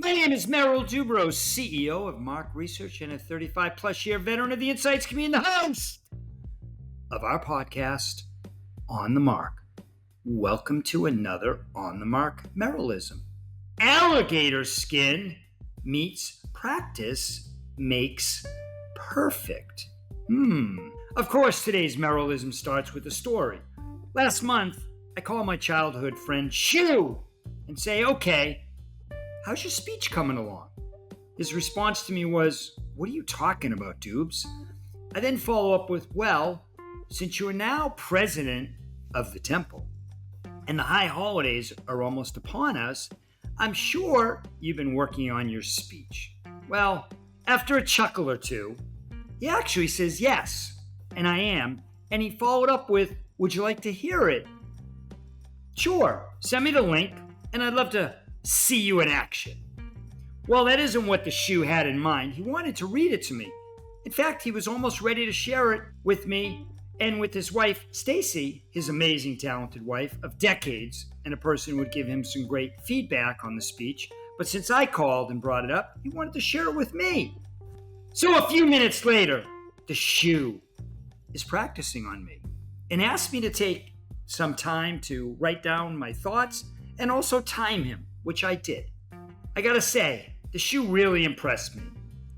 My name is Merrill, CEO of Mark Research and a 35-plus year veteran of the Insights community, the host of our podcast, On the Mark. Welcome to another On the Mark Merrillism. Alligator skin meets practice makes perfect. Of course, today's Merrillism starts with a story. Last month, I called my childhood friend Shoo and say, okay, how's your speech coming along? His response to me was, what are you talking about, Dubes? I then follow up with, well, since you are now president of the temple and the high holidays are almost upon us, I'm sure you've been working on your speech. Well, after a chuckle or two, he actually says yes, and I am, and he followed up with, would you like to hear it? Sure, send me the link, and I'd love to see you in action. Well, that isn't what the Shoo had in mind. He wanted to read it to me. In fact, he was almost ready to share it with me and with his wife, Stacy, his amazing, talented wife of decades, and a person who would give him some great feedback on the speech. But since I called and brought it up, he wanted to share it with me. So a few minutes later, the Shoo is practicing on me and asked me to take some time to write down my thoughts and also time him, which I did. I gotta say, the Shoo really impressed me.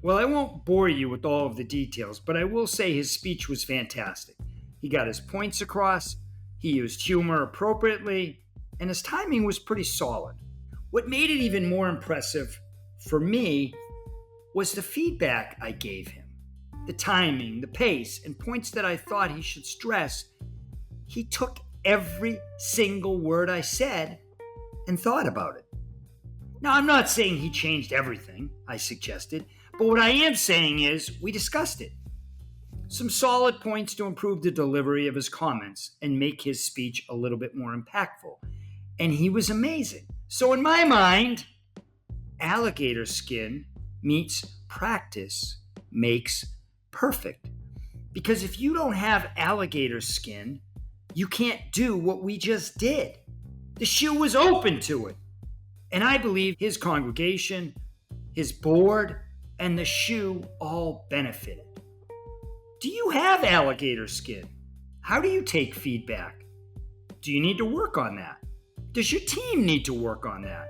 Well, I won't bore you with all of the details, but I will say his speech was fantastic. He got his points across, he used humor appropriately, and his timing was pretty solid. What made it even more impressive for me was the feedback I gave him. The timing, the pace, and points that I thought he should stress. He took every single word I said and thought about it. Now, I'm not saying he changed everything I suggested, but what I am saying is we discussed it. Some solid points to improve the delivery of his comments and make his speech a little bit more impactful. And he was amazing. So in my mind, alligator skin meets practice makes perfect. Because if you don't have alligator skin, you can't do what we just did. The Shoo was open to it. And I believe his congregation, his board, and the Shoo all benefited. Do you have alligator skin? How do you take feedback? Do you need to work on that? Does your team need to work on that?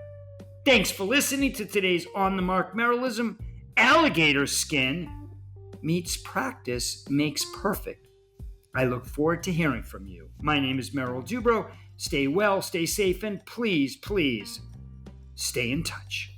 Thanks for listening to today's On the Mark Merrillism. Alligator skin meets practice makes perfect. I look forward to hearing from you. My name is Merrill Dubrow. Stay well, stay safe, and please, please, stay in touch.